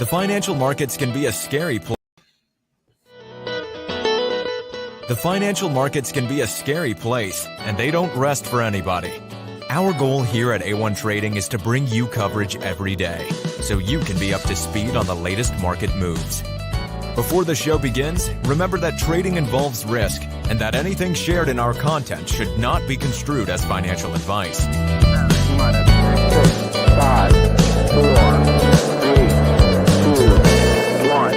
The financial markets can be a scary place. The financial markets can be a scary place, and they don't rest for anybody. Our goal here at A1 Trading is to bring you coverage every day, so you can be up to speed on the latest market moves. Before the show begins, remember that trading involves risk, and that anything shared in our content should not be construed as financial advice. 5, 4, 3, 2, 1.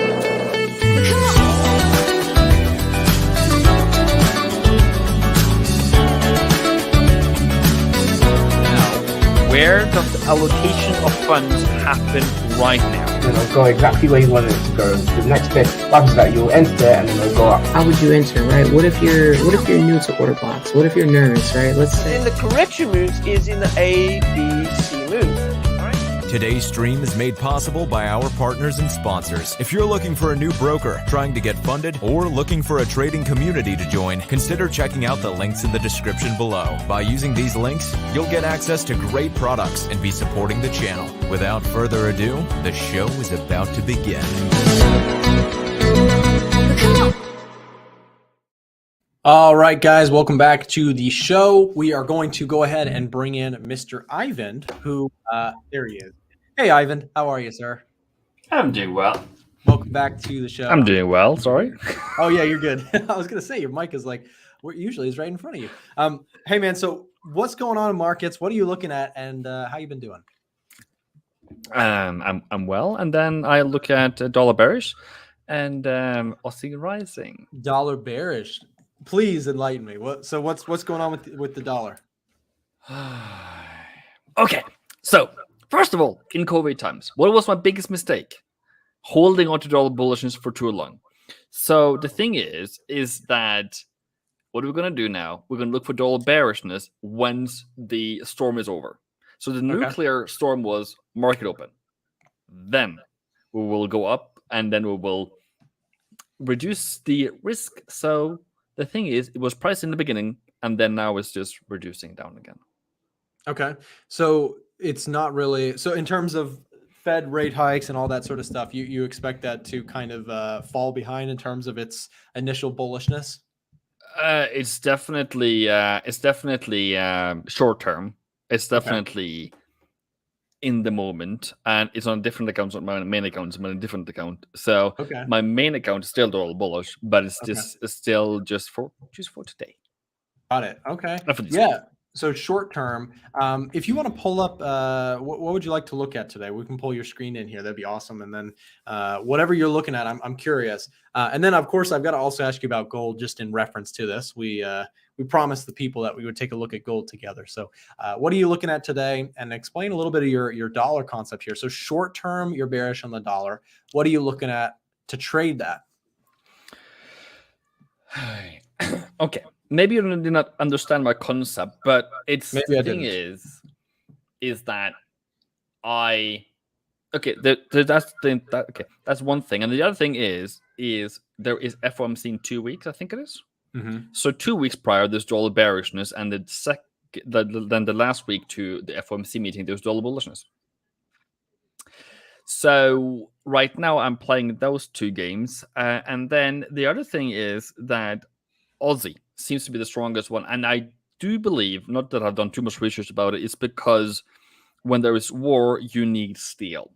Where does the allocation of funds happen right now? Then it'll go exactly where you want it to go. The next bit after that, you'll enter and then it'll go up. How would you enter, right? What if you're new to order blocks? What if you're nervous, right? Let's say. And the correction moves is in the A, B, C move. Today's stream is made possible by our partners and sponsors. If you're looking for a new broker, trying to get funded, or looking for a trading community to join, consider checking out the links in the description below. By using these links, you'll get access to great products and be supporting the channel. Without further ado, the show is about to begin. All right, guys, welcome back to the show. We are going to go ahead and bring in Mr. Eivind, who, there he is. Hey, Eivind, how are you, sir? I'm doing well. Welcome back to the show. I'm doing well, sorry. Oh, yeah, you're good. I was going to say, your mic is like, usually is right in front of you. Hey, man, so what's going on in markets? What are you looking at, and how you been doing? I'm well, and then I look at dollar bearish and Aussie rising. Dollar bearish. Please enlighten me. What's going on with the dollar? Okay, so first of all, in COVID times, what was my biggest mistake? Holding on to dollar bullishness for too long. So the thing is that what we're going to do now, we're going to look for dollar bearishness once the storm is over. So the nuclear storm was market open. Then we will go up, and then we will reduce the risk. So the thing is, it was priced in the beginning, and then now it's just reducing down again. Okay. So it's not really, so in terms of Fed rate hikes and all that sort of stuff, you expect that to kind of fall behind in terms of its initial bullishness? It's definitely short term. It's definitely in the moment, and it's on different accounts. On my main account, I'm on a different account. So my main account is still dollar bullish, but it's still just for today. Got it. Okay. Yeah. So short term, if you want to pull up, what would you like to look at today? We can pull your screen in here. That'd be awesome. And then whatever you're looking at, I'm curious. And then, of course, I've got to also ask you about gold just in reference to this. We promised the people that we would take a look at gold together. So what are you looking at today? And explain a little bit of your dollar concept here. So short term, you're bearish on the dollar. What are you looking at to trade that? Okay. Maybe you did not understand my concept, but it's the thing is that that's one thing, and the other thing is there is FOMC in 2 weeks, I think it is. So 2 weeks prior, there's dollar bearishness, and then the last week to the FOMC meeting, there's dollar bullishness. So right now, I'm playing those two games, and then the other thing is that Aussie seems to be the strongest one, and I do believe, not that I've done too much research about it, it's because when there is war, you need steel,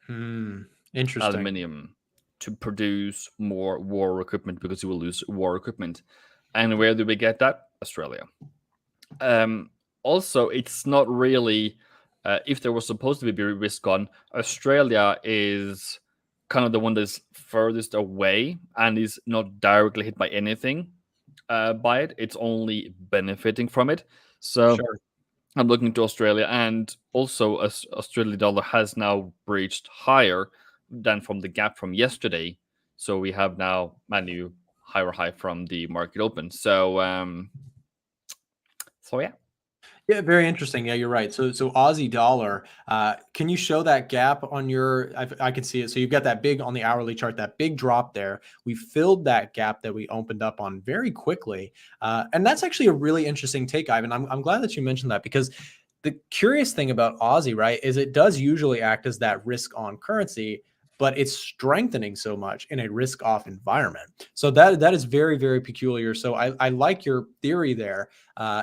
interesting, aluminium to produce more war equipment, because you will lose war equipment. And where do we get that? Australia. Also, it's not really, if there was supposed to be risk on, Australia is kind of the one that's furthest away and is not directly hit by anything. By it, it's only benefiting from it. So I'm looking to Australia, and also Australian dollar has now breached higher than from the gap from yesterday. So we have now a new higher high from the market open. So yeah. Yeah, very interesting. Yeah, you're right. So Aussie dollar, can you show that gap on your, I can see it. So you've got that big on the hourly chart, that big drop there. We filled that gap that we opened up on very quickly. And that's actually a really interesting take, Ivan. I'm glad that you mentioned that, because the curious thing about Aussie, right, is it does usually act as that risk on currency. but it's strengthening so much in a risk-off environment. So that is very, very peculiar. So I like your theory there.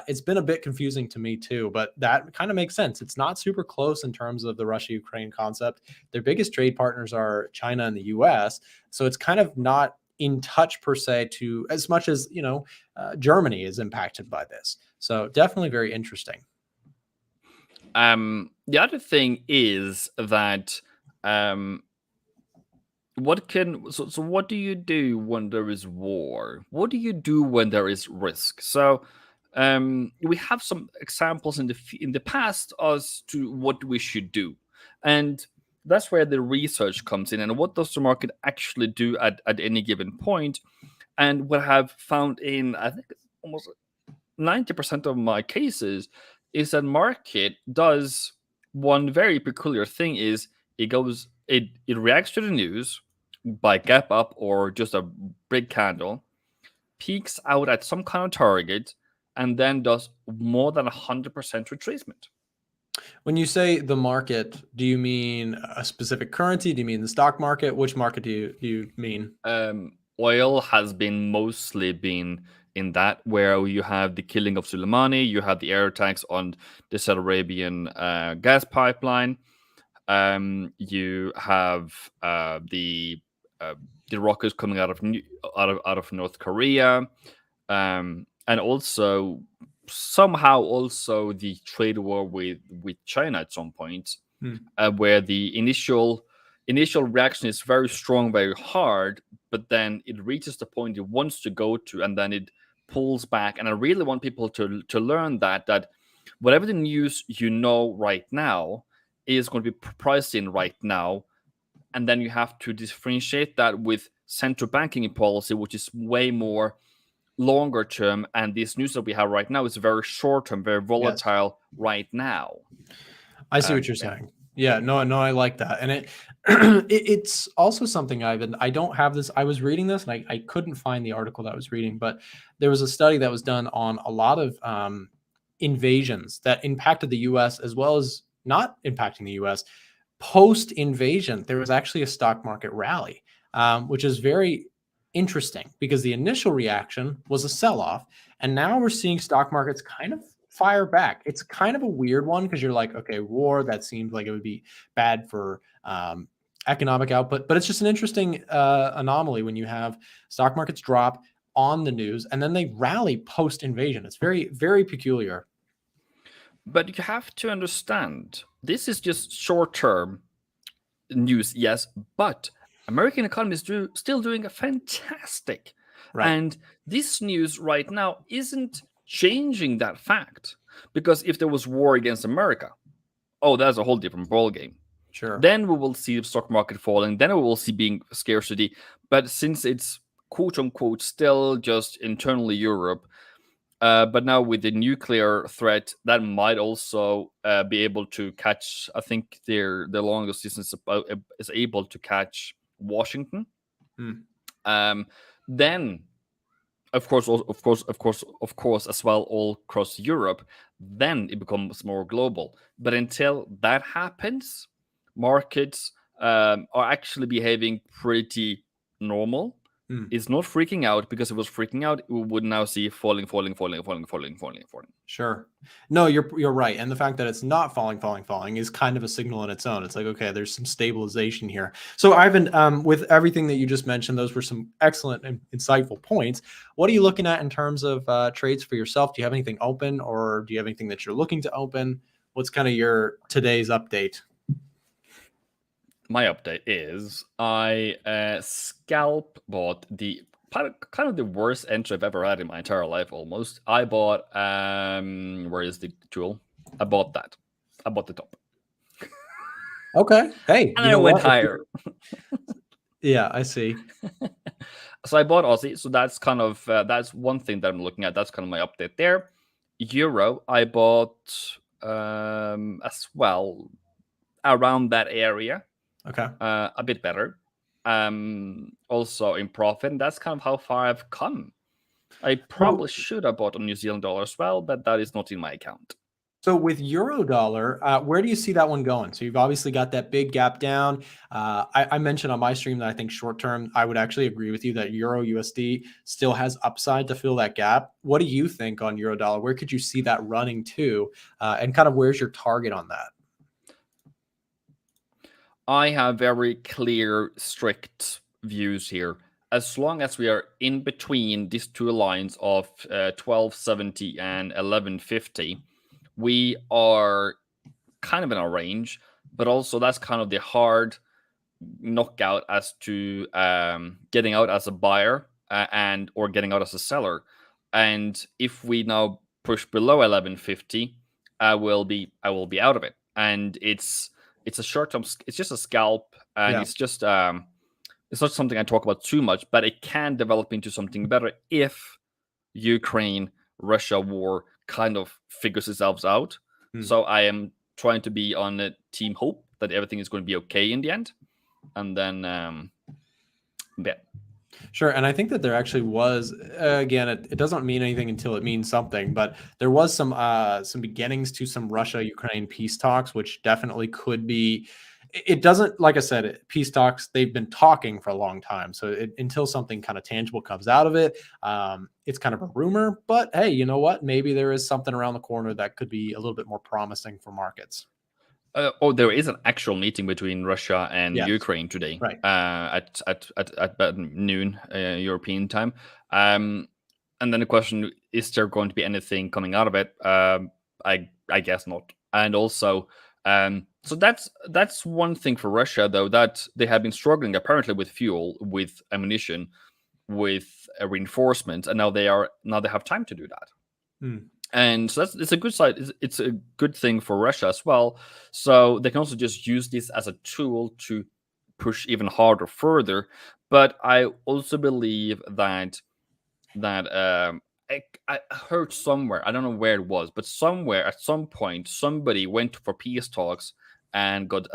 It's been a bit confusing to me too, but that kind of makes sense. It's not super close in terms of the Russia-Ukraine concept. Their biggest trade partners are China and the US. So it's kind of not in touch per se to as much as, Germany is impacted by this. So definitely very interesting. The other thing is that what do you do when there is war? What do you do when there is risk? So we have some examples in the past as to what we should do, and that's where the research comes in. And what does the market actually do at any given point? And what I've found in, I think, almost 90% of my cases is that market does one very peculiar thing: is it reacts to the news by gap up or just a big candle, peaks out at some kind of target, and then does more than 100% retracement. When you say the market, do you mean a specific currency? Do you mean the stock market? Which market do you mean? Oil has mostly been in that, where you have the killing of Soleimani, you have the air attacks on the Saudi Arabian gas pipeline, you have the rockets coming out of North Korea, and also somehow also the trade war with China at some point, where the initial reaction is very strong, very hard, but then it reaches the point it wants to go to, and then it pulls back. And I really want people to learn that whatever the news right now is going to be priced in right now, and then you have to differentiate that with central banking policy, which is way more longer term, and this news that we have right now is very short term, very volatile right now. I see what you're saying. Yeah, no, I like that. And it's also something, Ivan, I don't have this. I was reading this and I couldn't find the article that I was reading, but there was a study that was done on a lot of invasions that impacted the US as well as not impacting the US. Post invasion, there was actually a stock market rally, which is very interesting because the initial reaction was a sell-off, and now we're seeing stock markets kind of fire back. It's kind of a weird one because you're like, okay, war, that seems like it would be bad for economic output, but it's just an interesting anomaly when you have stock markets drop on the news and then they rally post invasion. It's very, very peculiar. But you have to understand, this is just short-term news, yes, but American economy is still doing a fantastic. Right. And this news right now isn't changing that fact, because if there was war against America, that's a whole different ballgame. Sure. Then we will see the stock market falling. Then we will see being scarcity. But since it's quote unquote still just internally Europe, but now with the nuclear threat, that might also be able to catch. I think the longest distance is able to catch Washington. Then, of course, as well, all across Europe. Then it becomes more global. But until that happens, markets are actually behaving pretty normal. It's not freaking out, because if it was freaking out, we would now see falling. Sure. No, you're right. And the fact that it's not falling is kind of a signal in its own. It's like, okay, there's some stabilization here. So Ivan, with everything that you just mentioned, those were some excellent and insightful points. What are you looking at in terms of trades for yourself? Do you have anything open, or do you have anything that you're looking to open? What's kind of your today's update? My update is I scalp bought the kind of the worst entry I've ever had in my entire life almost. I bought where is the tool? I bought that. I bought the top. Okay. Hey. And I went higher. Yeah, I see. So I bought Aussie. So that's kind of that's one thing that I'm looking at. That's kind of my update there. Euro, I bought as well around that area. Okay. A bit better. Also in profit. And that's kind of how far I've come. I probably should have bought a New Zealand dollar as well, but that is not in my account. So with euro dollar, where do you see that one going? So you've obviously got that big gap down. I mentioned on my stream that I think short term, I would actually agree with you that euro USD still has upside to fill that gap. What do you think on euro dollar? Where could you see that running to? And kind of where's your target on that? I have very clear, strict views here. As long as we are in between these two lines of 1270 and 1150, we are kind of in our range, but also that's kind of the hard knockout as to getting out as a buyer and or getting out as a seller. And if we now push below 1150, I will be out of it. And it's a short term. It's just a scalp, and it's just it's not something I talk about too much, but it can develop into something better if Ukraine-Russia war kind of figures itself out. So I am trying to be on a team hope that everything is going to be okay in the end, and then yeah. Sure. And I think that there actually was, again, it doesn't mean anything until it means something, but there was some beginnings to some Russia-Ukraine peace talks, which definitely could be. It doesn't, like I said, peace talks, they've been talking for a long time. So until something kind of tangible comes out of it, it's kind of a rumor. But hey, you know what? Maybe there is something around the corner that could be a little bit more promising for markets. There is an actual meeting between Russia and Ukraine today, right? At noon European time. And then the question: is there going to be anything coming out of it? I guess not. And also, so that's one thing for Russia, though, that they have been struggling apparently with fuel, with ammunition, with reinforcements, and now they have time to do that. And so it's a good side. It's a good thing for Russia as well. So they can also just use this as a tool to push even harder further. But I also believe that I heard somewhere, I don't know where it was, but somewhere at some point somebody went for peace talks and got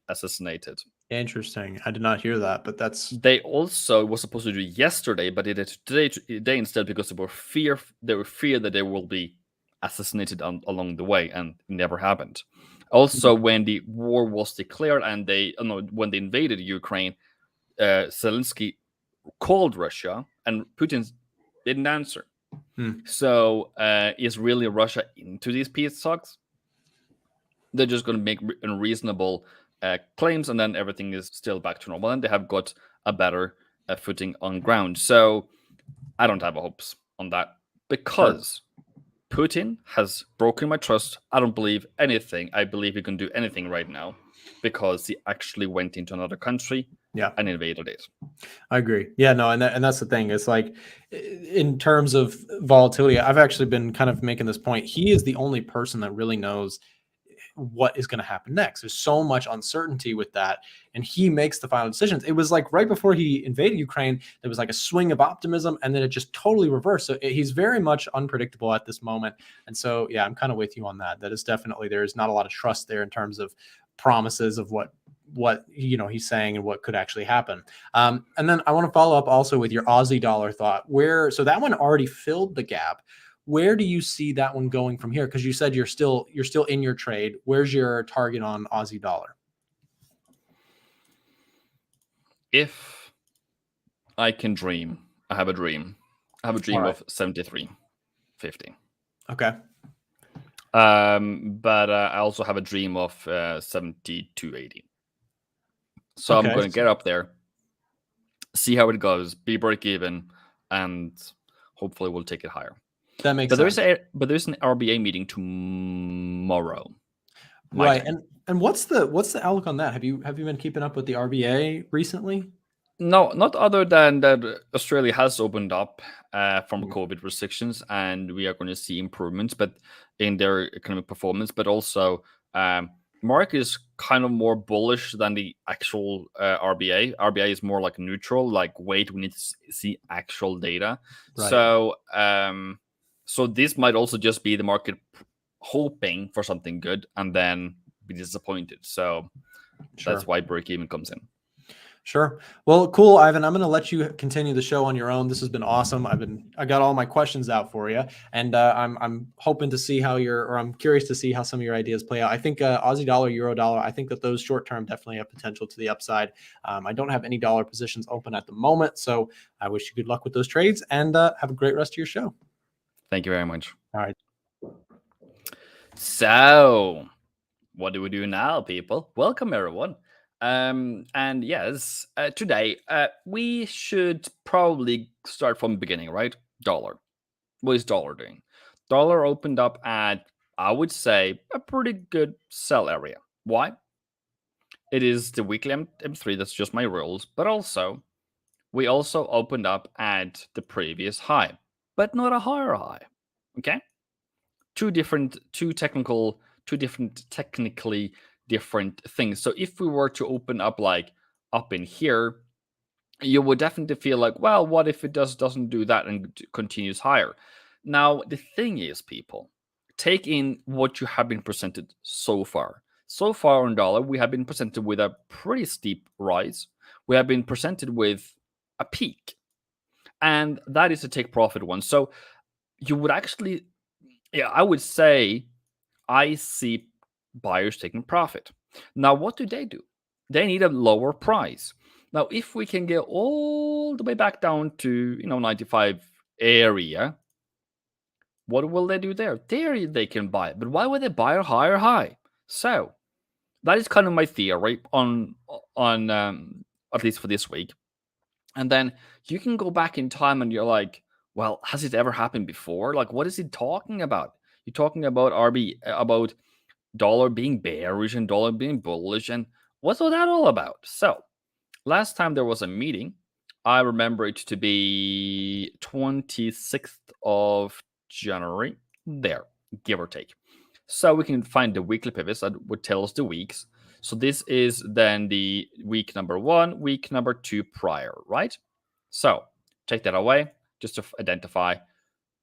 assassinated. Interesting. I did not hear that, but they also was supposed to do it yesterday, but did it today instead because they were feared that they will be assassinated along the way, and it never happened. Also, when the war was declared and when they invaded Ukraine, Zelensky called Russia and Putin didn't answer. So is really Russia into these peace talks? They're just going to make unreasonable claims, and then everything is still back to normal, and they have got a better footing on ground. So I don't have hopes on that because Putin has broken my trust. I don't believe anything. I believe he can do anything right now because he actually went into another country and invaded it. I agree. Yeah, no, and that's the thing. It's like, in terms of volatility, I've actually been kind of making this point. He is the only person that really knows what is going to happen next. There's so much uncertainty with that, and he makes the final decisions. It was like right before he invaded Ukraine, there was like a swing of optimism, and then it just totally reversed. So he's very much unpredictable at this moment. And so, yeah, I'm kind of with you on that. That is definitely, there's not a lot of trust there in terms of promises of what he's saying and what could actually happen. And then I want to follow up also with your Aussie dollar thought, so that one already filled the gap. Where do you see that one going from here? Because you said you're still in your trade. Where's your target on Aussie dollar? If I can dream, I have a dream. I have a dream of 73.50. Okay. But I also have a dream of 72.80. So I'm going to get up there, see how it goes, be break even, and hopefully we'll take it higher. That makes sense. There's an RBA meeting tomorrow. Right. And what's the outlook on that? Have you been keeping up with the RBA recently? No, not other than that Australia has opened up from COVID restrictions, and we are going to see improvements, but in their economic performance, but also market is kind of more bullish than the actual RBA. RBA is more like neutral, like wait, we need to see actual data. Right. So this might also just be the market hoping for something good and then be disappointed. So that's why break even comes in. Sure. Well, cool, Ivan. I'm going to let you continue the show on your own. This has been awesome. I got all my questions out for you, and I'm hoping to see I'm curious to see how some of your ideas play out. I think Aussie dollar, Euro dollar. I think that those short term definitely have potential to the upside. I don't have any dollar positions open at the moment, so I wish you good luck with those trades, and have a great rest of your show. Thank you very much. All right. So, what do we do now, people? Welcome, everyone. And yes, today we should probably start from the beginning, right? Dollar. What is dollar doing? Dollar opened up at, I would say, a pretty good sell area. Why? It is the weekly M3, that's just my rules, but also we also opened up at the previous high, but not a higher high. Okay? Two technically different things. So if we were to open up like up in here, you would definitely feel like, well, what if it doesn't do that and continues higher? Now, the thing is, people, take in what you have been presented so far. So far on dollar, we have been presented with a pretty steep rise. We have been presented with a peak. And that is a take profit one. So you would actually, I would say I see buyers taking profit. Now, what do? They need a lower price. Now, if we can get all the way back down to 95 area, what will they do there? There they can buy it, but why would they buy a higher high? So that is kind of my theory on at least for this week. And then you can go back in time and you're like, well, has it ever happened before? Like, what is he talking about? You're talking about about dollar being bearish and dollar being bullish, and what's all that all about? So last time there was a meeting, I remember it to be 26th of January, there, give or take. So we can find the weekly pivots that would tell us the weeks. So this is then the week number 1, week number 2 prior, right? So take that away just to identify.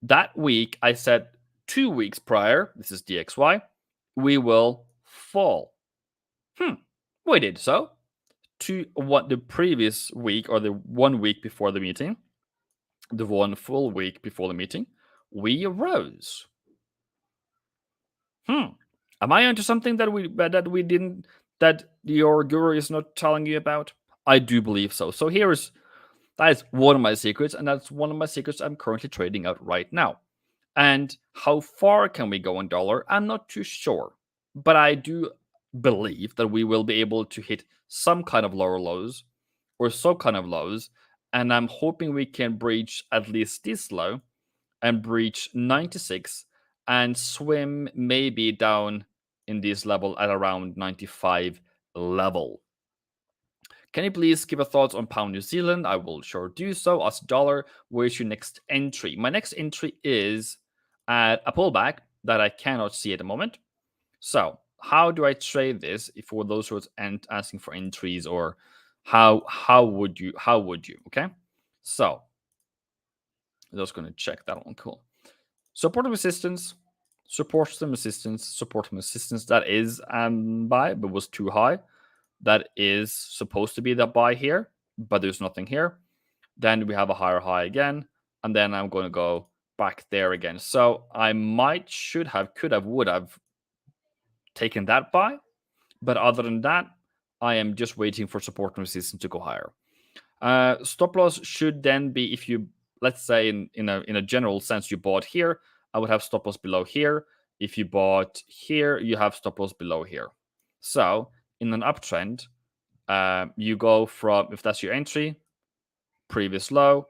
That week, I said 2 weeks prior, this is DXY, we will fall. We did so. To what the previous week, or the 1 week before the meeting, the 1 full week before the meeting, we rose. Am I onto something that we didn't, that your guru is not telling you about? I do believe so. So that is one of my secrets, and that's one of my secrets I'm currently trading out right now. And how far can we go on dollar? I'm not too sure, but I do believe that we will be able to hit some kind of lower lows or some kind of lows, and I'm hoping we can breach at least this low and breach 96 and swim maybe down in this level at around 95 level. Can you please give a thoughts on pound New Zealand? I will sure do so. Aussie dollar, where's your next entry? My next entry is at a pullback that I cannot see at the moment. So how do I trade this? If for those who are asking for entries, or how would you? Okay, so I'm just going to check that one. Cool. Support and resistance, support and resistance. That is buy, but was too high. That is supposed to be the buy here, but there's nothing here. Then we have a higher high again, and then I'm going to go back there again. So I could have, would have taken that buy, but other than that, I am just waiting for support and resistance to go higher. Stop loss should then be, if you, let's say in a general sense, you bought here, I would have stop loss below here. If you bought here, you have stop loss below here. So in an uptrend, you go from, if that's your entry, previous low,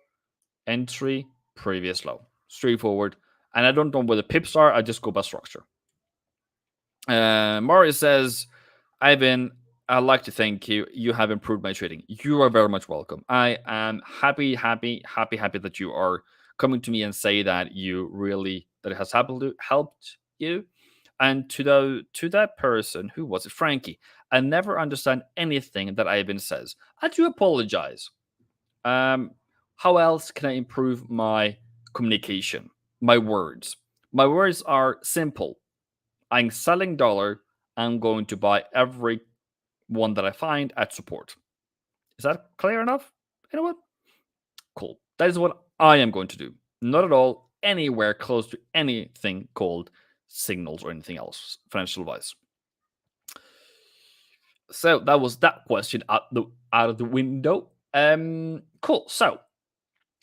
entry, previous low, straightforward. And I don't know where the pips are. I just go by structure. Marius says, Ivan, I'd like to thank you. You have improved my trading. You are very much welcome. I am happy that you are coming to me and say that that it has helped you. And to that person, who was it? Frankie. I never understand anything that Ivan says. I do apologize. How else can I improve my communication? My words. My words are simple. I'm selling dollar. I'm going to buy every one that I find at support. Is that clear enough? You know what? Cool. That is what I am going to do. Not at all anywhere close to anything called signals or anything else, financial advice. So that was that question out of the window. Cool. So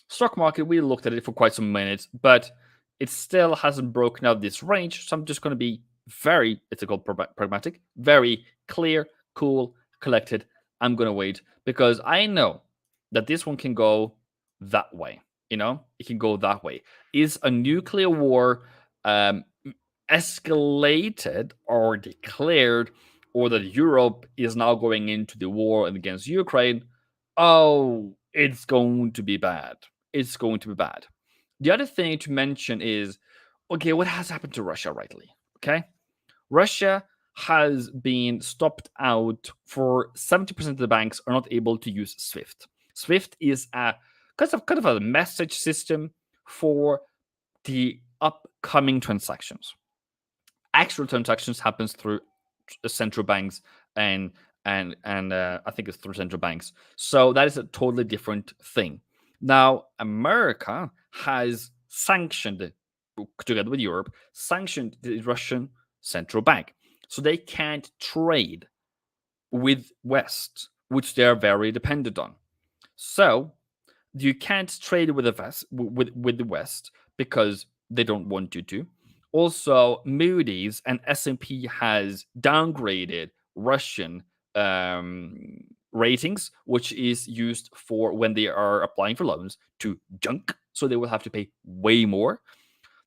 stock market, we looked at it for quite some minutes, but it still hasn't broken out this range. So I'm just going to be very, it's called pragmatic, very clear, cool, collected. I'm going to wait because I know that this one can go that way. You know, it can go that way. Is a nuclear war escalated or declared, or that Europe is now going into the war against Ukraine? Oh, it's going to be bad. It's going to be bad. The other thing to mention is, okay, what has happened to Russia lately? Okay. Russia has been stopped out for 70% of the banks are not able to use SWIFT. SWIFT is a kind of a message system for the upcoming transactions. Actual transactions happens through central banks and I think it's through central banks. So that is a totally different thing. Now, America has sanctioned, together with Europe, sanctioned the Russian central bank. So they can't trade with West, which they are very dependent on. So you can't trade with the West because they don't want you to. Also, Moody's and S&P has downgraded Russian ratings, which is used for when they are applying for loans, to junk. So they will have to pay way more.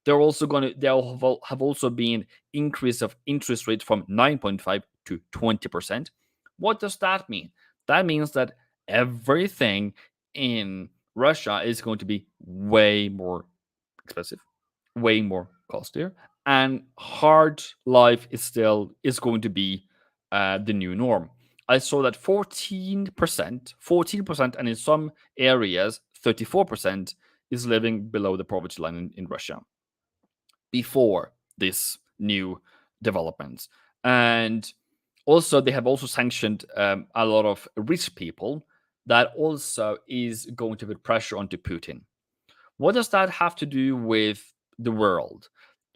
They'll have also been increase of interest rate from 9.5 to 20%. What does that mean? That means that everything in Russia is going to be way more expensive, way more costlier, and hard life is going to be the new norm. I saw that 14%, and in some areas 34% is living below the poverty line in Russia before this new developments. And also, they have also sanctioned a lot of rich people. That also is going to put pressure onto Putin. What does that have to do with the world?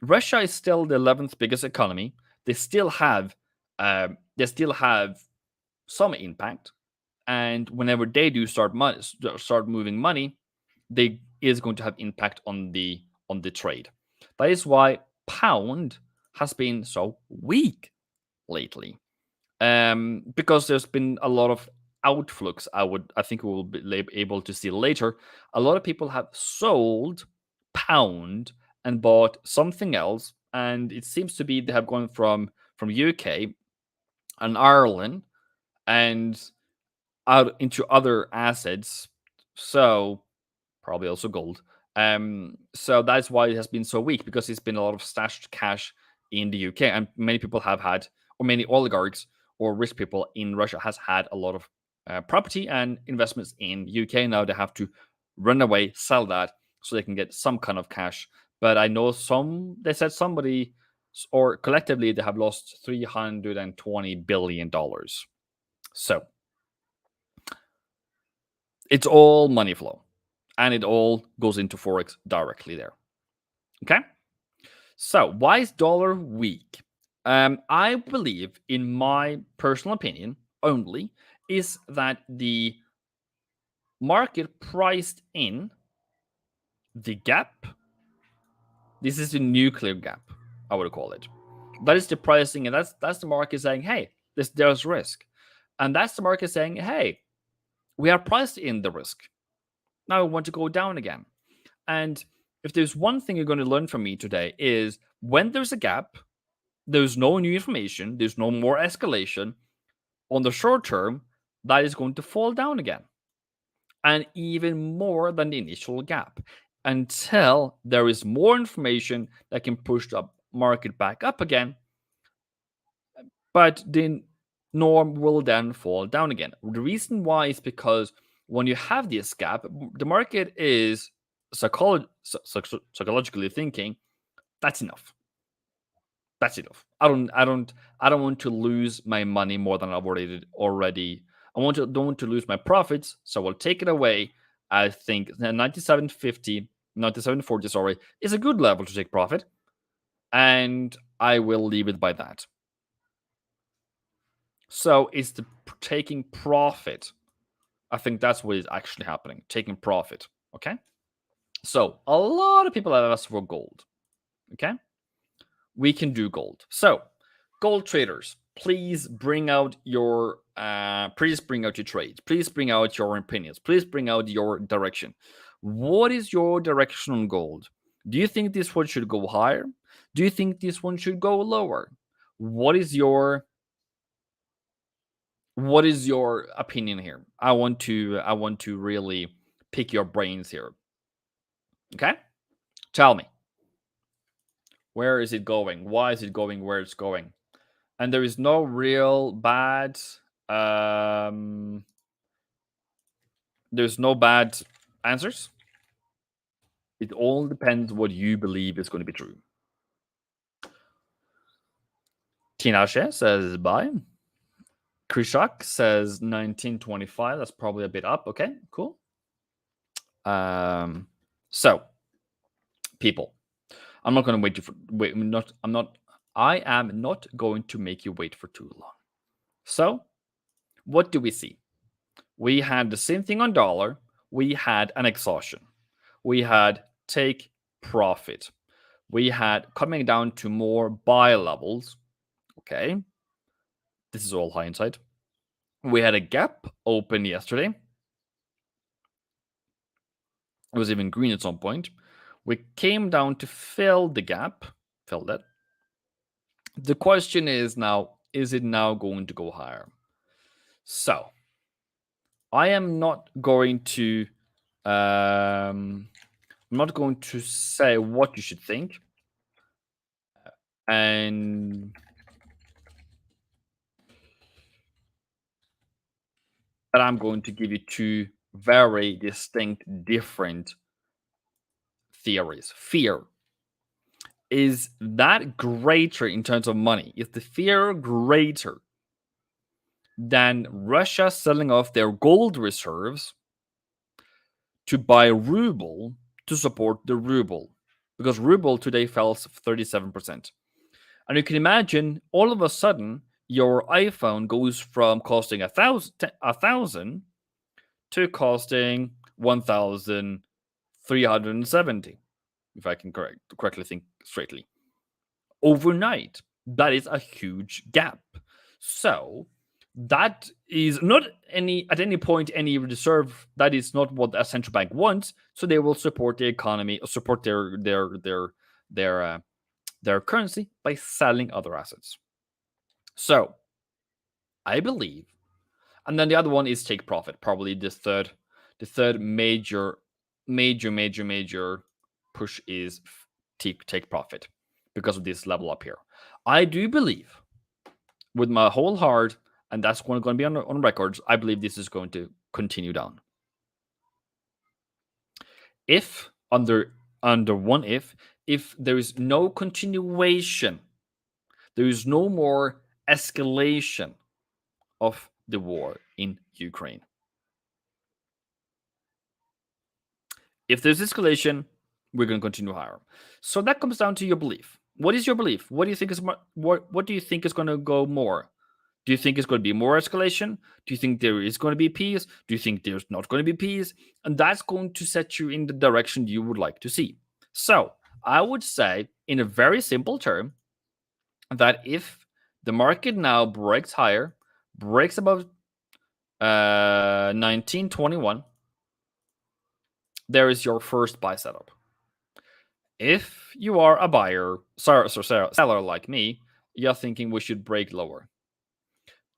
Russia is still the 11th biggest economy. They still have some impact, and whenever they do start moving money, they is going to have impact on the trade. That is why pound has been so weak lately, because there's been a lot of outflux. I think we will be able to see later. A lot of people have sold pound and bought something else, and it seems to be they have gone from UK and Ireland and out into other assets. So probably also gold. So that's why it has been so weak, because it's been a lot of stashed cash in the UK, and many people have had, or many oligarchs or rich people in Russia has had a lot of property and investments in UK. Now they have to run away, sell that, so they can get some kind of cash. But I know they said somebody, or collectively, they have lost $320 billion. So it's all money flow, and it all goes into Forex directly there. Okay? So why is dollar weak? I believe, in my personal opinion only, is that the market priced in the gap. This is the nuclear gap, I would call it. That is the pricing, and that's the market saying, hey, there's risk. And that's the market saying, hey, we are priced in the risk. Now we want to go down again. And if there's one thing you're going to learn from me today, is when there's a gap, there's no new information, there's no more escalation, on the short term, that is going to fall down again. And even more than the initial gap, until there is more information that can push the market back up again. But the norm will then fall down again. The reason why is because when you have this gap, the market is psychologically thinking, that's enough. That's enough. I don't want to lose my money more than I've already don't want to lose my profits, so I'll take it away. I think 97.50, 97.40, sorry, is a good level to take profit, and I will leave it by that. So it's the taking profit. I think that's what is actually happening, taking profit. Okay. So a lot of people have asked for gold. Okay. We can do gold. So gold traders, please bring out your trades. Please bring out your opinions. Please bring out your direction. What is your direction on gold? Do you think this one should go higher? Do you think this one should go lower? What is your opinion here? I want to really pick your brains here. Okay? Tell me. Where is it going? Why is it going where it's going? And there is no real bad there's no bad answers. It all depends what you believe is going to be true. Tinashe says buy. Krishak says 1925. That's probably a bit up. Okay, cool. So people, I'm not going to I am not going to make you wait for too long. So what do we see? We had the same thing on dollar. We had an exhaustion. We had take profit. We had coming down to more buy levels. Okay. This is all hindsight. We had a gap open yesterday. It was even green at some point. We came down to fill the gap. Filled it. The question is now, is it now going to go higher? So I am not going to say what you should think. And but I'm going to give you two very distinct, different theories. Fear. Is that greater in terms of money? Is the fear greater than Russia selling off their gold reserves to buy ruble to support the ruble? Because ruble today fell 37%. And you can imagine all of a sudden your iPhone goes from costing 1,000 to costing 1,370, if I can correctly think straightly. Overnight, that is a huge gap. So that is not at any point any reserve. That is not what a central bank wants. So they will support the economy, or support their currency by selling other assets. So I believe, and then the other one is take profit. Probably the third major push is take profit because of this level up here. I do believe with my whole heart, and that's going to be on records, I believe this is going to continue down. If under one if there is no continuation, there is no more escalation of the war in Ukraine. If there's escalation, we're going to continue higher. So that comes down to your belief. What is your belief? What do you think is what do you think is going to go more? Do you think it's going to be more escalation? Do you think there is going to be peace? Do you think there's not going to be peace? And that's going to set you in the direction you would like to see. So I would say, in a very simple term, that if the market now breaks higher, breaks above 1921, there is your first buy setup. If you are a seller like me, you're thinking we should break lower.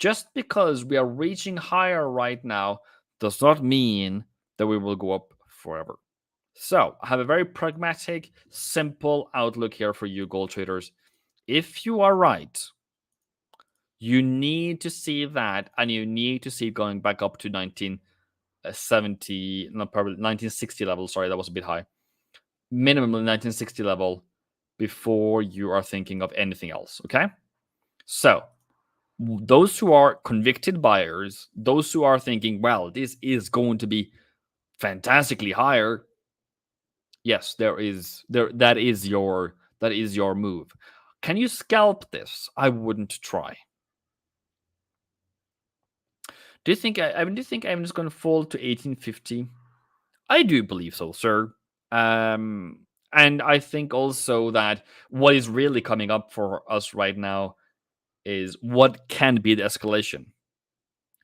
Just because we are reaching higher right now does not mean that we will go up forever. So I have a very pragmatic, simple outlook here for you gold traders. If you are right, you need to see that, and you need to see it going back up to 1970, not probably 1960 level. Sorry, that was a bit high. Minimum 1960 level before you are thinking of anything else. Okay. So those who are convicted buyers, those who are thinking, well, this is going to be fantastically higher, yes, that is your move. Can you scalp this? I wouldn't try. Do you think I'm just going to fall to 1850? I do believe so, sir. And I think also that what is really coming up for us right now is what can be the escalation.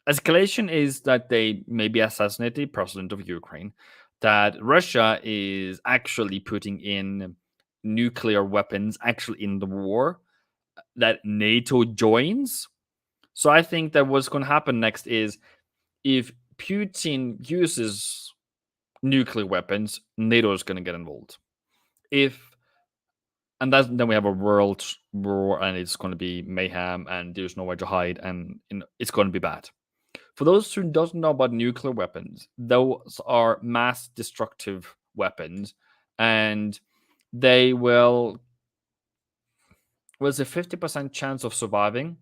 Escalation is that they maybe assassinate the president of Ukraine, that Russia is actually putting in nuclear weapons actually in the war, that NATO joins. So I think that what's going to happen next is if Putin uses nuclear weapons, NATO is going to get involved. Then we have a world war, and it's going to be mayhem, and there's nowhere to hide, and it's going to be bad. For those who don't know about nuclear weapons, those are mass destructive weapons, and they will. Was a 50% chance of surviving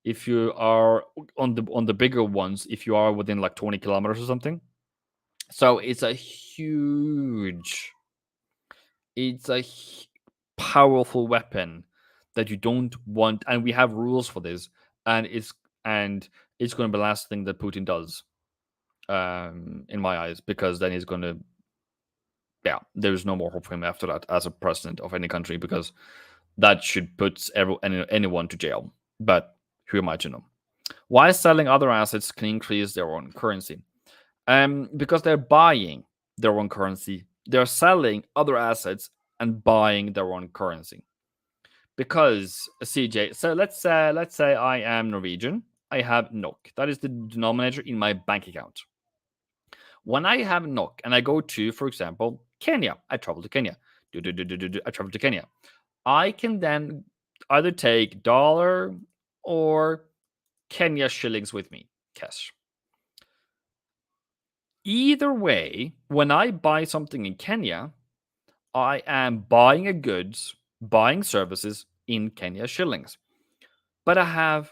if you are on the bigger ones, if you are within like 20 kilometers or something. So it's a powerful weapon that you don't want, and we have rules for this, and it's going to be the last thing that Putin does, in my eyes, because then he's going to, there's no more hope for him after that as a president of any country, because that should put anyone to jail. But who am I to know? Why selling other assets can increase their own currency? Because they're buying their own currency. They're selling other assets and buying their own currency. Because CJ, so let's say I am Norwegian. I have NOK. That is the denominator in my bank account. When I have NOK and I go to, for example, Kenya, I travel to Kenya. I travel to Kenya. I can then either take dollar or Kenya shillings with me, cash. Either way, when I buy something in Kenya, I am buying a goods, buying services in Kenya shillings. But my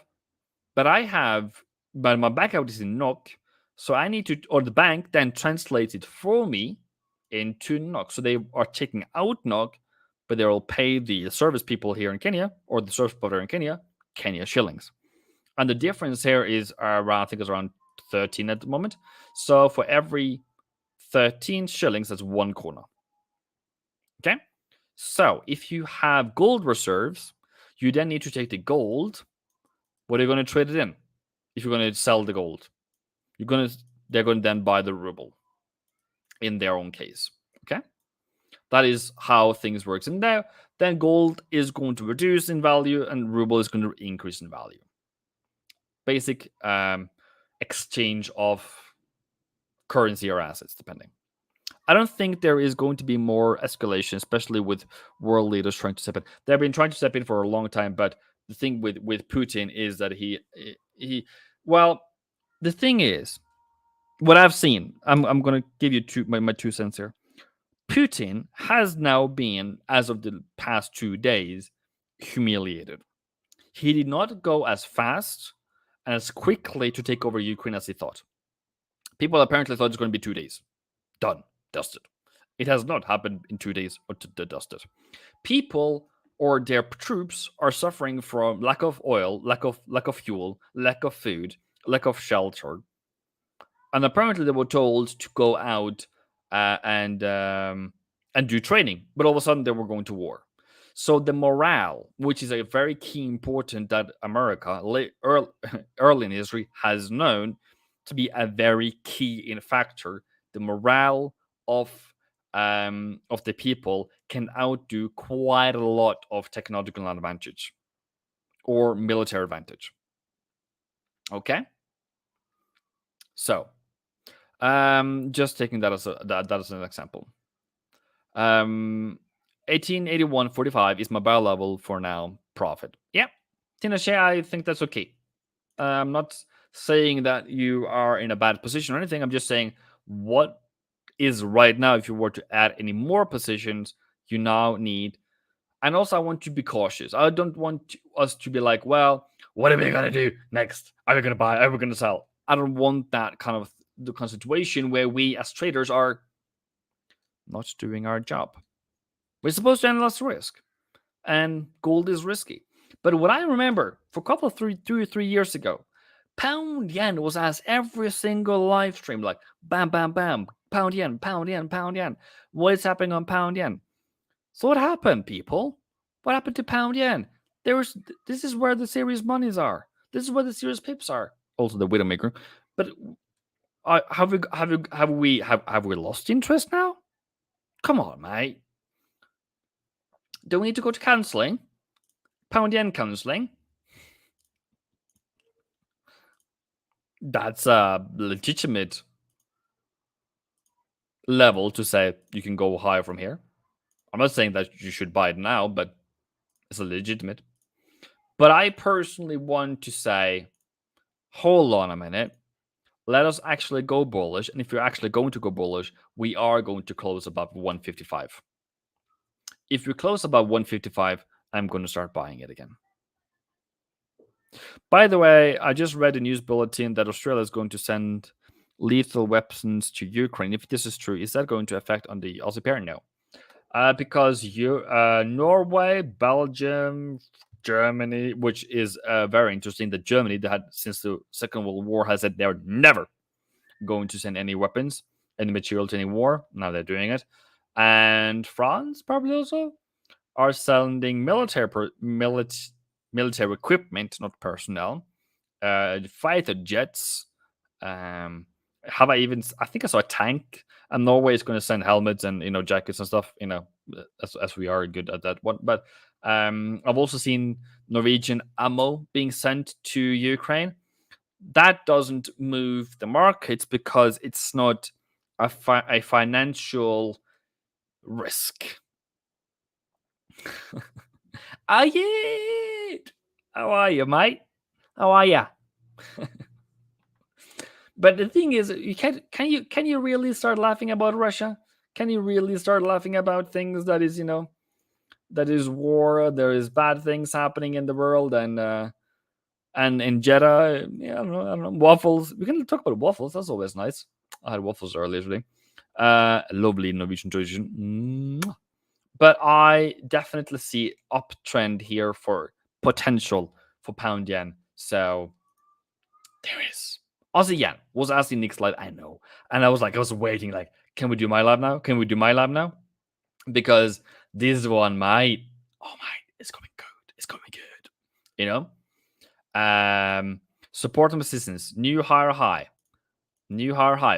bank account is in NOK, so I need to, or the bank then translates it for me into NOK. So they are taking out NOK, but they will pay the service people here in Kenya, or the service provider in Kenya, Kenya shillings. And the difference here is around, I think it's around 13 at the moment. So for every 13 shillings, that's 1 krona. Okay? So if you have gold reserves, you then need to take the gold. What are you going to trade it in? If you're going to sell the gold, they're going to then buy the ruble in their own case. Okay? That is how things works. And then gold is going to reduce in value and ruble is going to increase in value. Basic exchange of currency or assets, depending. I don't think there is going to be more escalation, especially with world leaders trying to step in. They've been trying to step in for a long time, but the thing with Putin is that the thing is, what I've seen, I'm going to give you my 2 cents here. Putin has now been, as of the past 2 days, humiliated. He did not go as fast and as quickly to take over Ukraine as he thought. People apparently thought it's going to be 2 days. Done. Dusted. It has not happened in 2 days or dusted. People or their troops are suffering from lack of oil, lack of fuel, lack of food, lack of shelter. And apparently they were told to go out and do training, but all of a sudden they were going to war. So the morale, which is a very key important that America early in history has known to be a very key factor, the morale of the people can outdo quite a lot of technological advantage or military advantage. Okay, so just taking that as an example. 1881.45 is my buy level for now. Profit. Yeah, Tinashe, I think that's okay. I'm not saying that you are in a bad position or anything. I'm just saying what is right now. If you were to add any more positions, you now need. And also, I want you to be cautious. I don't want us to be like, well, what are we gonna do next? Are we gonna buy? Are we gonna sell? I don't want that kind of situation where we as traders are not doing our job. We're supposed to analyze risk, and gold is risky. But what I remember for a couple of 2 or 3 years ago, pound yen was as every single live stream, like bam, bam, bam, pound yen, pound yen, pound yen. What is happening on pound yen? So what happened, people? What happened to pound yen? This is where the serious monies are. This is where the serious pips are. Also the Widowmaker. But have we lost interest now? Come on, mate. Do we need to go to counseling? Pound yen counseling? That's a legitimate level to say you can go higher from here. I'm not saying that you should buy it now, but it's a legitimate. But I personally want to say, hold on a minute. Let us actually go bullish. And if you're actually going to go bullish, we are going to close above 155. If we close above 155, I'm going to start buying it again. By the way, I just read a news bulletin that Australia is going to send lethal weapons to Ukraine. If this is true, is that going to affect on the Aussie pair? No. Because Norway, Belgium, Germany, which is very interesting that Germany, that had since the Second World War, has said they're never going to send any weapons, any material to any war. Now they're doing it. And France probably also are sending military equipment, not personnel, fighter jets. I think I saw a tank, and Norway is going to send helmets and jackets and stuff. As we are good at that one. But I've also seen Norwegian ammo being sent to Ukraine. That doesn't move the markets because it's not a financial risk. How are you, mate? How are you? But the thing is, can you really start laughing about Russia? Can you really start laughing about things that is that is war? There is bad things happening in the world, and in Jeddah, I don't know, waffles. We can talk about waffles. That's always nice. I had waffles earlier today. Lovely Norwegian tradition. But I definitely see uptrend here for potential for pound yen. So there is. Aussie yen was asking Nick's live. I know. And I was waiting, like, can we do my live now? Can we do my live now? Because this one might, it's coming good. It's coming good. Support and resistance, new higher high,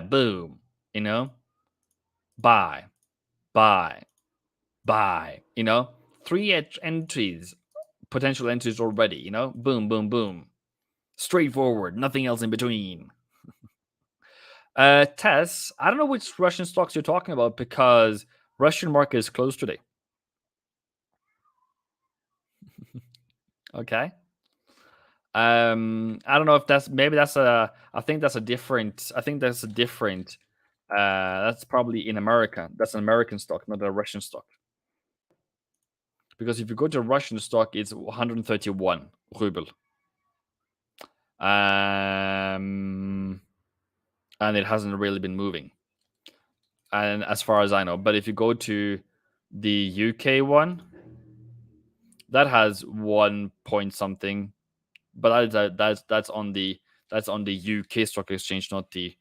boom. Buy. 3 entries, potential entries already. Boom, boom, boom. Straightforward, nothing else in between. Tess, I don't know which Russian stocks you're talking about because Russian market is closed today. Okay. I don't know if that's I think that's a different. That's probably in America. That's an American stock, not a Russian stock. Because if you go to Russian stock, it's 131 ruble. And it hasn't really been moving. And as far as I know, but if you go to the UK one, that has 1 point something, but that's on the UK stock exchange, not the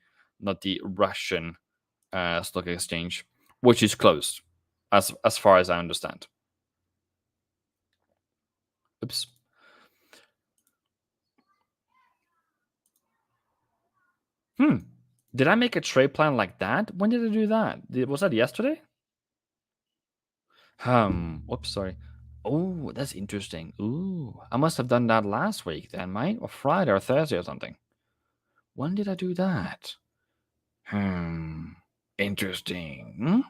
Russian stock exchange, which is closed, as far as I understand. Oops. Did I make a trade plan like that? When did I do that? Was that yesterday? Oops, sorry. Oh, that's interesting. Ooh, I must have done that last week then, mate, or Friday or Thursday or something. When did I do that? Interesting.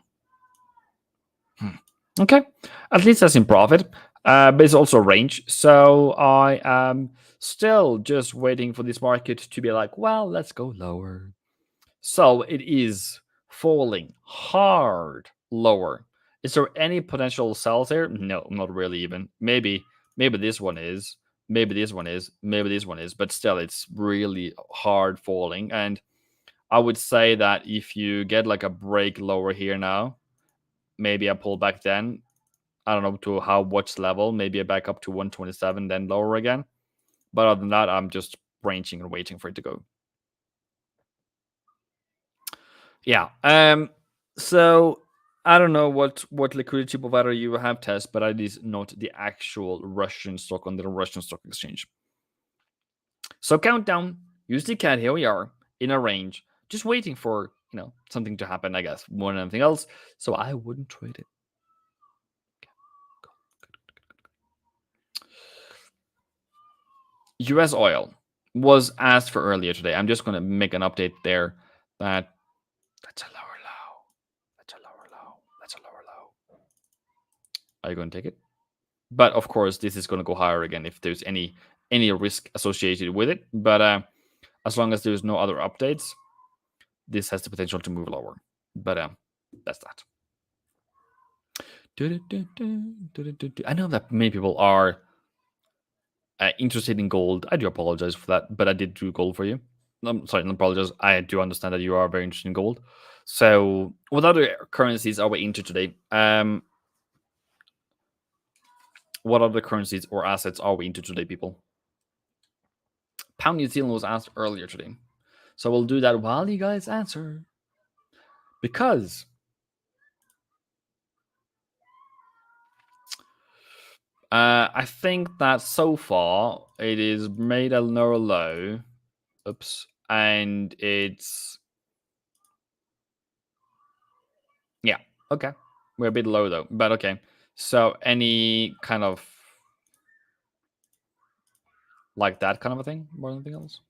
Okay, at least that's in profit, but it's also range. So I am still just waiting for this market to be like, well, let's go lower. So it is falling hard lower. Is there any potential sells here? No, not really even. Maybe this one is, Maybe this one is, but still, it's really hard falling. And I would say that if you get like a break lower here now, maybe I pull back then. I don't know to what level, maybe a back up to 127, then lower again. But other than that, I'm just branching and waiting for it to go. Yeah. So I don't know what liquidity provider you have test, but it is not the actual Russian stock on the Russian stock exchange. So countdown, use the cat. Here we are in a range, just waiting for something to happen. I guess more than anything else. So I wouldn't trade it. US oil was asked for earlier today. I'm just going to make an update there. That's a lower low. That's a lower low. That's a lower low. Are you going to take it? But of course, this is going to go higher again if there's any risk associated with it. But as long as there's no other updates, this has the potential to move lower. But that's that. I know that many people are interested in gold. I do apologize for that, but I did do gold for you. I'm sorry, not apologize. I do understand that you are very interested in gold. So what other currencies are we into today? What other currencies or assets are we into today, people? Pound New Zealand was asked earlier today. So we'll do that while you guys answer. Because I think that so far it is made a lower low. Oops. And it's... Yeah, okay. We're a bit low though, but okay. So any kind of like that kind of a thing more than anything else?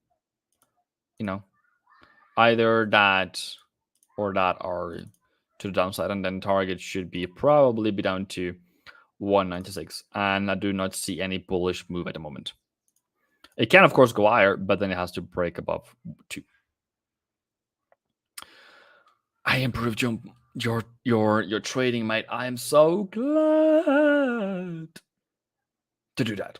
Either that or that are to the downside, and then target should be probably be down to 196. And I do not see any bullish move at the moment. It can, of course, go higher, but then it has to break above 2. I improved your trading, mate. I am so glad to do that.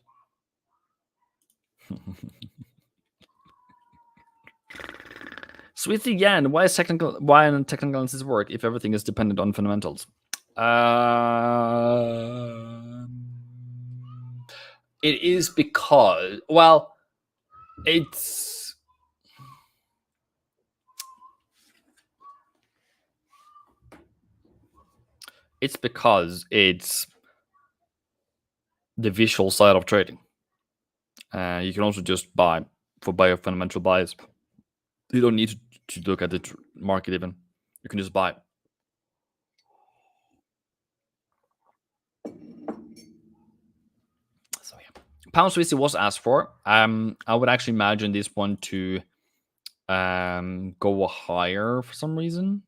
Sweet yen. Why don't technical analysis work if everything is dependent on fundamentals? It is because, well, it's because it's the visual side of trading. You can also just buy for fundamental buys. You don't need to look at the market even. You can just buy. So yeah, pound Swiss was asked for. I would actually imagine this one to go higher for some reason,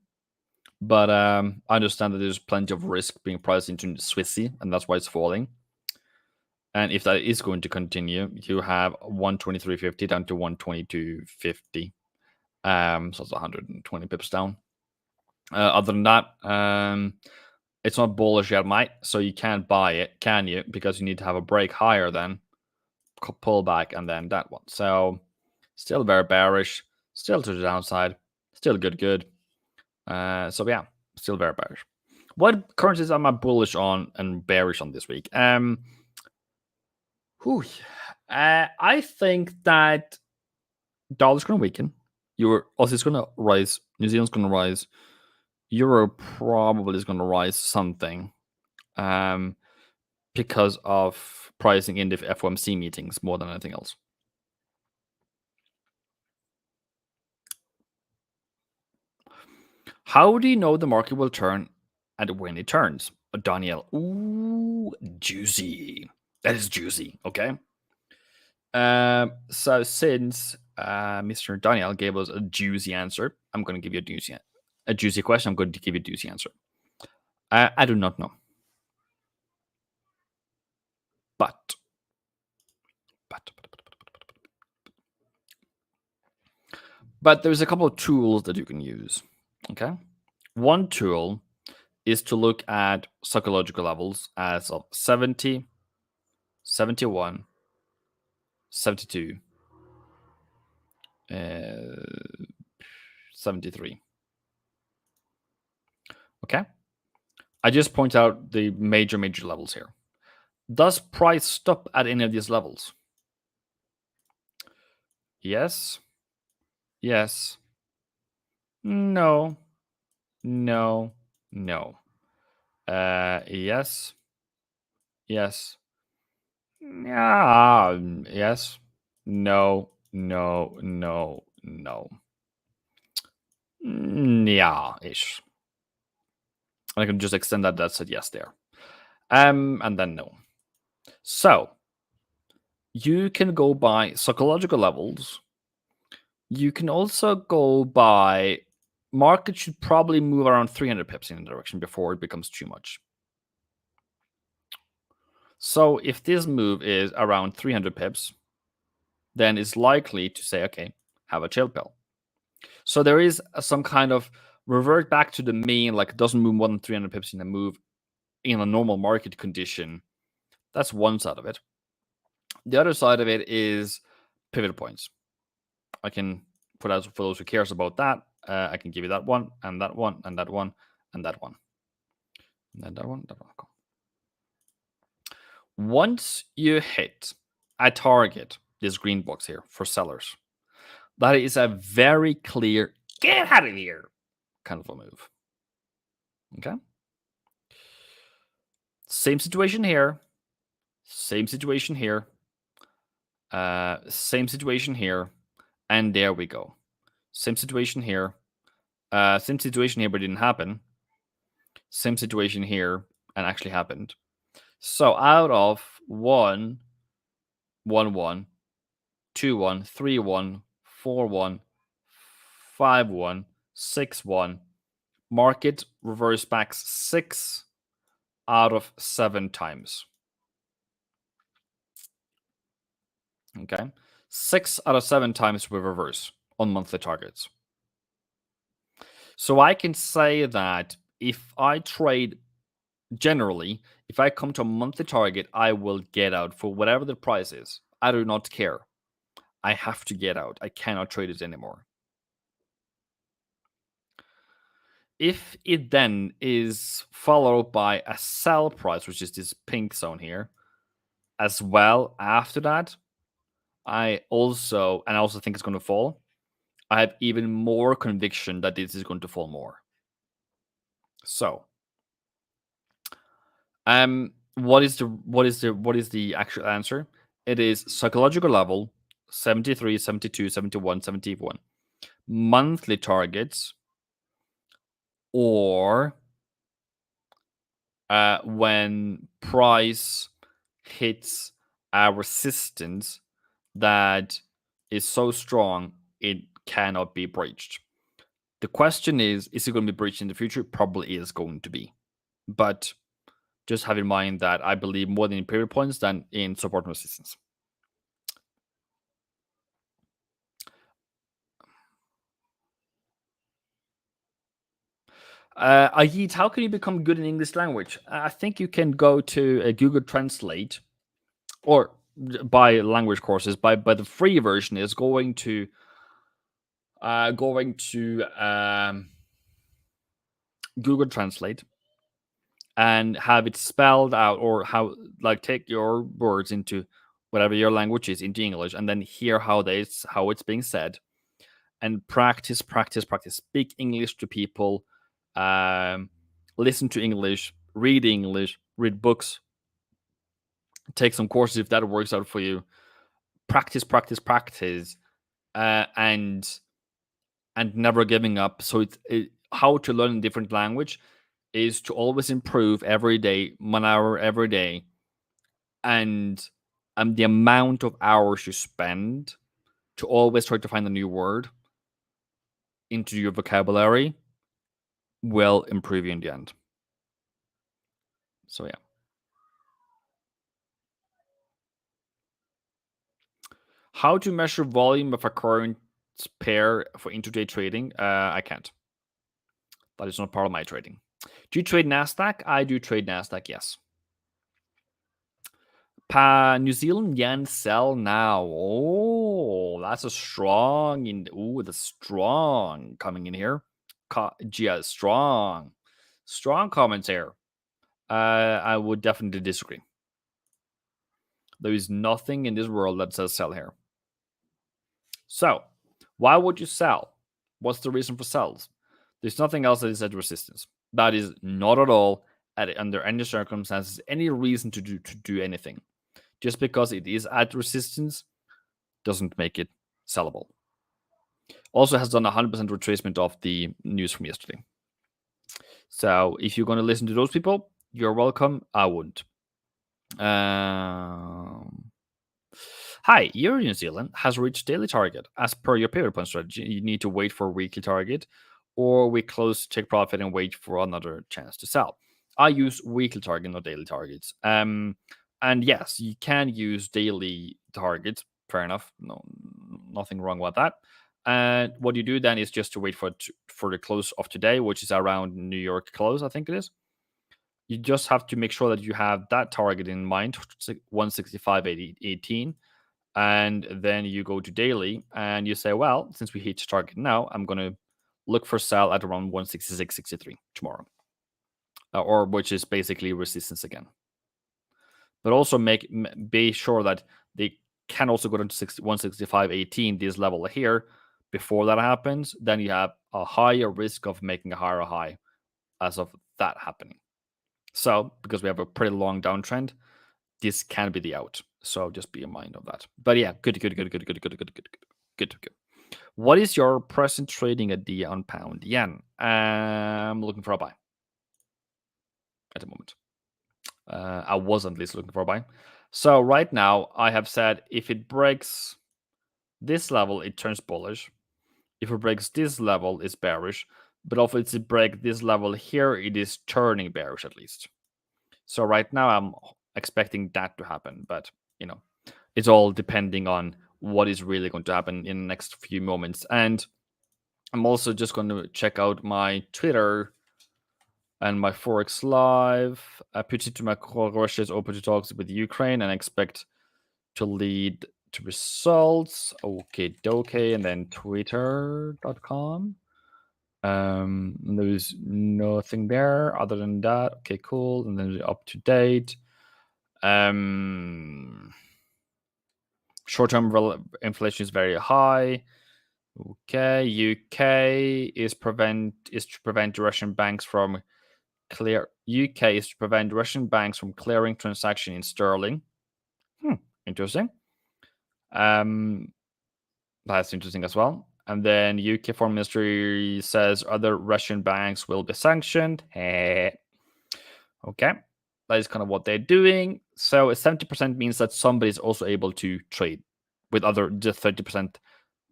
but I understand that there's plenty of risk being priced into Swissy, and that's why it's falling. And if that is going to continue, you have 123.50 down to 122.50. So it's 120 pips down. Other than that, it's not bullish yet, mate. So you can't buy it, can you? Because you need to have a break higher than pull back and then that one. So still very bearish, still to the downside, still good. So yeah, still very bearish. What currencies am I bullish on and bearish on this week? I think that dollar's going to weaken. Aussie's going to rise. New Zealand's going to rise. Euro probably is going to rise something because of pricing in the FOMC meetings more than anything else. How do you know the market will turn and when it turns? Daniel. Ooh, juicy. That is juicy, okay? So since Mr. Daniel gave us a juicy answer, I'm going to give you a juicy question. I'm going to give you a juicy answer. I do not know. But there's a couple of tools that you can use, okay? One tool is to look at psychological levels as of 70, 71, 72, 73. Okay. I just point out the major levels here. Does price stop at any of these levels? Yes. Yes. No. No. No. Yes. Yes. Yeah. Yes. No. No. No. No. Yeah, ish. I can just extend that. That's a yes there. And then no. So you can go by psychological levels. You can also go by market should probably move around 300 pips in the direction before it becomes too much. So if this move is around 300 pips, then it's likely to say, okay, have a chill pill. So there is some kind of revert back to the mean, like it doesn't move more than 300 pips in a move in a normal market condition. That's one side of it. The other side of it is pivot points. I can put out for those who cares about that. I can give you that one, and that one, and that one, and that one. And then that one, that one. Once you hit a target, this green box here for sellers, that is a very clear get out of here kind of a move. Okay. Same situation here. Same situation here. Same situation here. And there we go. Same situation here. Same situation here, but it didn't happen. Same situation here and actually happened. So out of 1, 1, 1, 2, 1, 3, 1, 4, 1, 5, 1, 6, 1, market reverse backs 6 out of 7 times. Okay. 6 out of 7 times we reverse on monthly targets. So I can say that if I trade generally, if I come to a monthly target, I will get out for whatever the price is. I do not care. I have to get out. I cannot trade it anymore. If it then is followed by a sell price, which is this pink zone here, as well after that, I also think it's going to fall. I have even more conviction that this is going to fall more. So, what is the actual answer? It is psychological level 73, 72, 71, 71. Monthly targets, or when price hits a resistance that is so strong it cannot be breached. The question is it going to be breached in the future? Probably is going to be. But just have in mind that I believe more in pivot points than in support and resistance. Ayit, how can you become good in English language? I think you can go to Google Translate or buy language courses. But the free version is going to Google Translate and have it spelled out, or take your words into whatever your language is into English, and then hear how it's being said, and practice. Speak English to people. Listen to English. Read books. Take some courses if that works out for you. Practice, and never giving up. So how to learn a different language is to always improve every day, 1 hour every day, and the amount of hours you spend to always try to find a new word into your vocabulary will improve you in the end. So yeah. How to measure volume of a current pair for intraday trading? I can't. That is not part of my trading. Do you trade NASDAQ? I do trade NASDAQ, yes. New Zealand yen sell now. Oh, that's a strong that's strong coming in here. Yeah, strong comments here. I would definitely disagree. There is nothing in this world that says sell here. So, why would you sell? What's the reason for sells? There's nothing else that is at resistance. That is not at all, under any circumstances, any reason to do anything. Just because it is at resistance doesn't make it sellable. Also has done 100% retracement of the news from yesterday. So if you're going to listen to those people, you're welcome. I wouldn't. Hi, Euro New Zealand has reached daily target. As per your pivot point strategy, you need to wait for a weekly target, or we close, take profit, and wait for another chance to sell. I use weekly target, not daily targets. And yes, you can use daily targets. Fair enough. No, nothing wrong with that. And what you do then is just to wait for the close of today, which is around New York close, I think it is. You just have to make sure that you have that target in mind, 165.18. And then you go to daily and you say, well, since we hit target now, I'm going to look for sell at around 166.63 tomorrow, or which is basically resistance again. But also be sure that they can also go to 165.18, this level here. Before that happens, then you have a higher risk of making a higher high as of that happening. So, because we have a pretty long downtrend, this can be the out. So just be in mind of that. But yeah, good. What is your present trading idea on pound yen? I'm looking for a buy at the moment. I was at least looking for a buy. So right now, I have said if it breaks this level, it turns bullish. If it breaks this level, it's bearish. But if it's break this level here, it is turning bearish at least. So right now, I'm expecting that to happen. But, it's all depending on what is really going to happen in the next few moments. And I'm also just going to check out my Twitter and my Forex live. I put it to my call. Russia is open to talks with Ukraine and I expect to lead to results. Okay, doke. And then twitter.com. There's nothing there other than that. Okay, cool. And then up to date. Short-term inflation is very high. Okay, UK is to prevent Russian banks from clearing transaction in sterling. Interesting. That's interesting as well. And then UK Foreign Ministry says other Russian banks will be sanctioned. Okay. That is kind of what they're doing. So 70% means that somebody is also able to trade with just 30%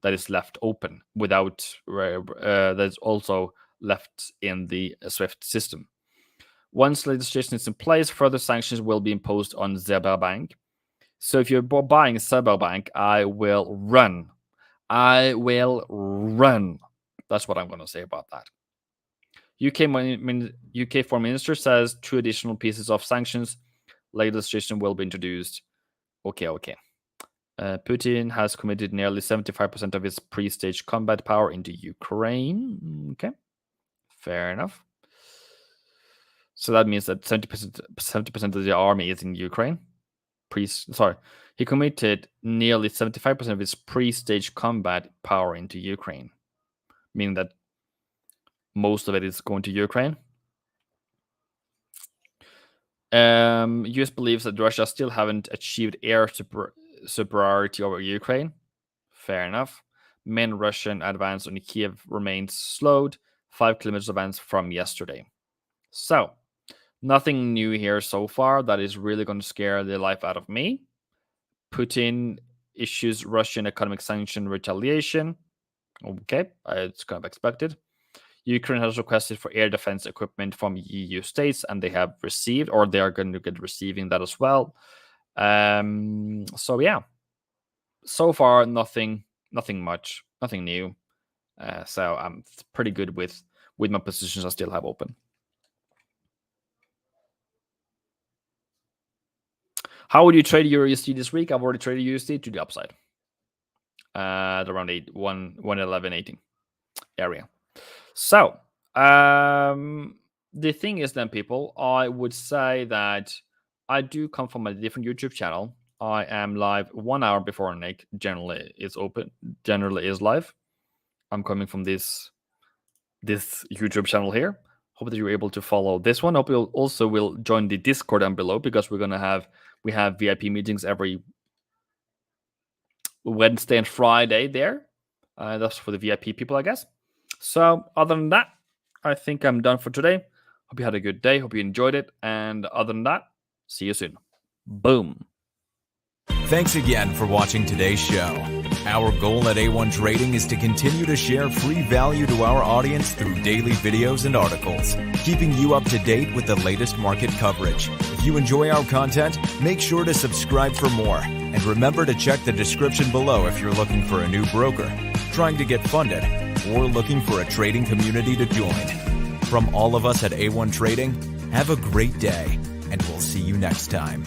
that is left open without that's also left in the SWIFT system. Once legislation is in place, further sanctions will be imposed on Sberbank. So if you're buying Sberbank, I will run. That's what I'm going to say about that. UK Foreign Minister says 2 additional pieces of sanctions legislation will be introduced. Okay. Putin has committed nearly 75% of his pre-stage combat power into Ukraine. Okay, fair enough. So that means that 70% of the army is in Ukraine. He committed nearly 75% of his pre-stage combat power into Ukraine, meaning that most of it is going to Ukraine. US believes that Russia still haven't achieved air superiority over Ukraine. Fair enough. Main Russian advance on Kiev remains slowed. 5 kilometers advance from yesterday. So, nothing new here so far that is really going to scare the life out of me. Putin issues Russian economic sanction retaliation. Okay, it's kind of expected. Ukraine has requested for air defense equipment from EU states, and they have received, or they are going to get receiving that as well. So yeah, so far nothing much, nothing new. So I'm pretty good with my positions I still have open. How would you trade Euro USD this week? I've already traded USD to the upside at around 111.18 area. So the thing is then, people, I would say that I do come from a different YouTube channel. I am live 1 hour before Nick generally is open, generally is live. I'm coming from this YouTube channel here. Hope that you're able to follow this one. Hope you also will join the Discord down below, because we have VIP meetings every Wednesday and Friday there. That's for the VIP people, I guess. So other than that, I think I'm done for today. Hope you had a good day. Hope you enjoyed it. And other than that, see you soon. Boom. Thanks again for watching today's show. Our goal at A1 Trading is to continue to share free value to our audience through daily videos and articles, keeping you up to date with the latest market coverage. If you enjoy our content, make sure to subscribe for more. And remember to check the description below if you're looking for a new broker, trying to get funded, or looking for a trading community to join. From all of us at A1 Trading, have a great day, and we'll see you next time.